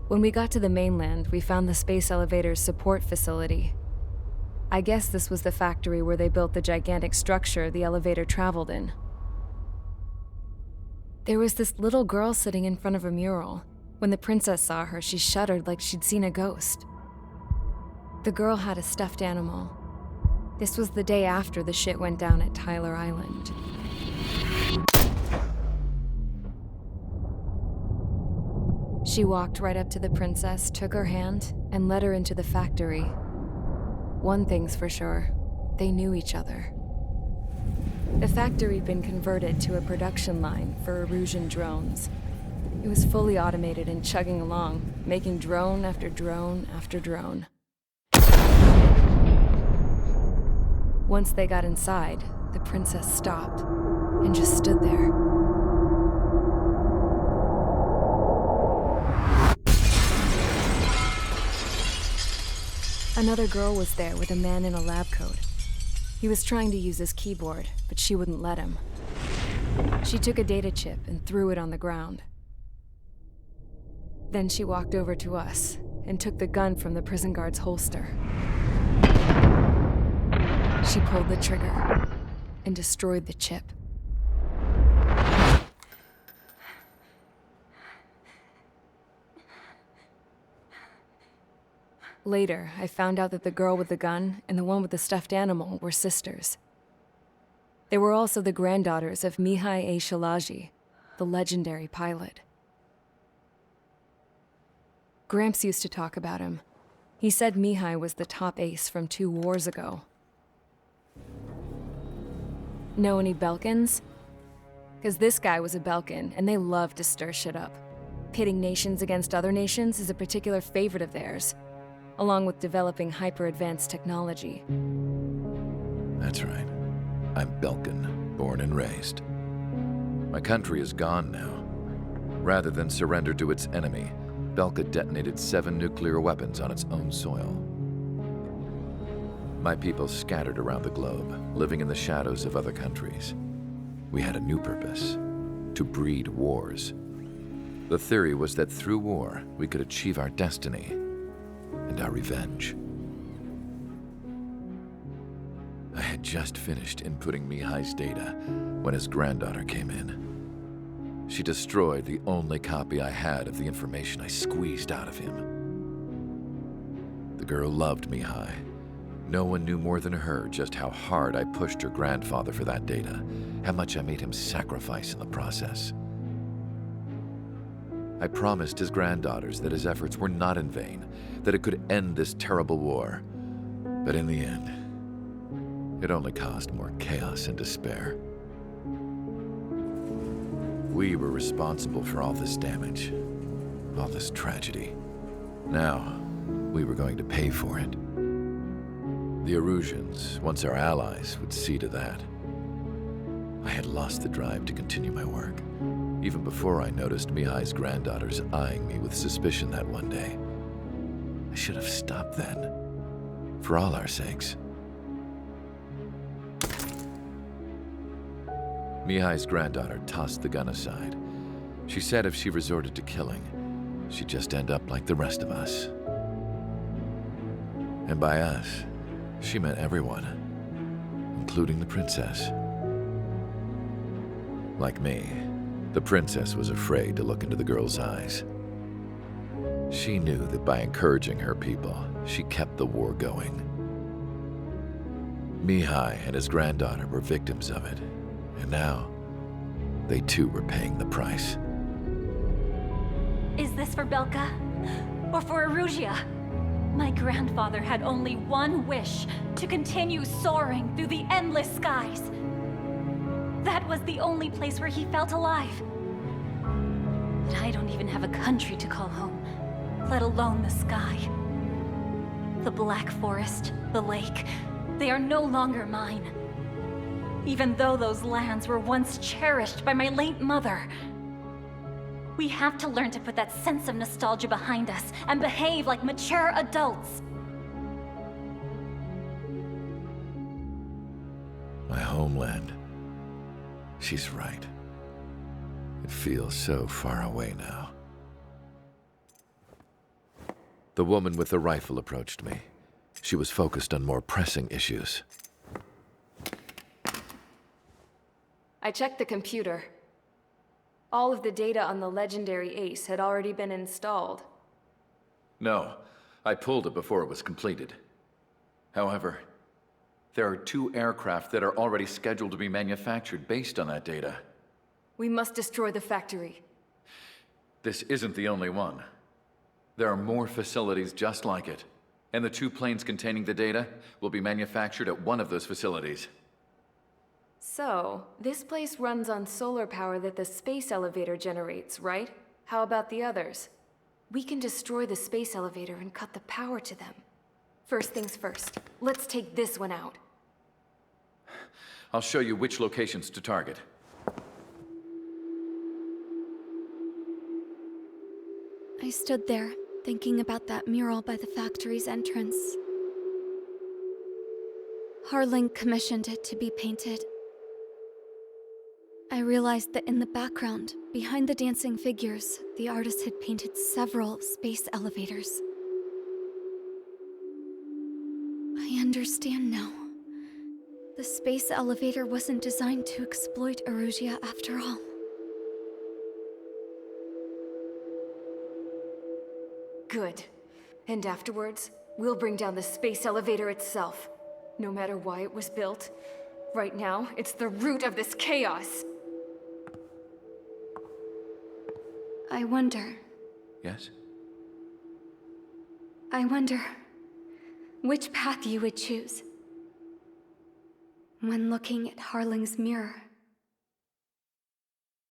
When we got to the mainland, we found the space elevator's support facility. I guess this was the factory where they built the gigantic structure the elevator traveled in. There was this little girl sitting in front of a mural. When the princess saw her, she shuddered like she'd seen a ghost. The girl had a stuffed animal. This was the day after the shit went down at Tyler Island. She walked right up to the princess, took her hand, and led her into the factory. One thing's for sure, they knew each other. The factory had been converted to a production line for Erusian drones. It was fully automated and chugging along, making drone after drone after drone. Once they got inside, the princess stopped and just stood there. Another girl was there with a man in a lab coat. He was trying to use his keyboard, but she wouldn't let him. She took a data chip and threw it on the ground. Then she walked over to us and took the gun from the prison guard's holster. She pulled the trigger and destroyed the chip. Later, I found out that the girl with the gun and the one with the stuffed animal were sisters. They were also the granddaughters of Ionela A. Shilage, the legendary pilot. Gramps used to talk about him. He said Mihai was the top ace from 2 wars ago. Know any Belkans? Because this guy was a Belkan, and they love to stir shit up. Pitting nations against other nations is a particular favorite of theirs, along with developing hyper-advanced technology. That's right. I'm Belkan, born and raised. My country is gone now. Rather than surrender to its enemy, Belka detonated 7 nuclear weapons on its own soil. My people scattered around the globe, living in the shadows of other countries. We had a new purpose: to breed wars. The theory was that through war, we could achieve our destiny and our revenge. I had just finished inputting Mihai's data when his granddaughter came in. She destroyed the only copy I had of the information I squeezed out of him. The girl loved Mihai. No one knew more than her just how hard I pushed her grandfather for that data, how much I made him sacrifice in the process. I promised his granddaughters that his efforts were not in vain, that it could end this terrible war. But in the end, it only caused more chaos and despair. We were responsible for all this damage, all this tragedy. Now, we were going to pay for it. The Erusians, once our allies, would see to that. I had lost the drive to continue my work, even before I noticed Mihai's granddaughters eyeing me with suspicion that one day. I should have stopped then, for all our sakes. Mihai's granddaughter tossed the gun aside. She said if she resorted to killing, she'd just end up like the rest of us. And by us, she meant everyone, including the princess. Like me, the princess was afraid to look into the girl's eyes. She knew that by encouraging her people, she kept the war going. Mihai and his granddaughter were victims of it, and now they too were paying the price. Is this for Belka? Or for Erusia? My grandfather had only one wish: to continue soaring through the endless skies. That was the only place where he felt alive. But I don't even have a country to call home, let alone the sky. The Black Forest, the lake, they are no longer mine. Even though those lands were once cherished by my late mother. We have to learn to put that sense of nostalgia behind us and behave like mature adults. My homeland. She's right. It feels so far away now. The woman with the rifle approached me. She was focused on more pressing issues. I checked the computer. All of the data on the legendary Ace had already been installed. No, I pulled it before it was completed. However, there are 2 aircraft that are already scheduled to be manufactured based on that data. We must destroy the factory. This isn't the only one. There are more facilities just like it, and the 2 planes containing the data will be manufactured at one of those facilities. So, this place runs on solar power that the space elevator generates, right? How about the others? We can destroy the space elevator and cut the power to them. First things first, let's take this one out. I'll show you which locations to target. I stood there, thinking about that mural by the factory's entrance. Harling commissioned it to be painted. I realized that in the background, behind the dancing figures, the artist had painted several space elevators. I understand now. The space elevator wasn't designed to exploit Erusia after all. Good. And afterwards, we'll bring down the space elevator itself. No matter why it was built, right now, it's the root of this chaos. I wonder which path you would choose when looking at Harling's mirror.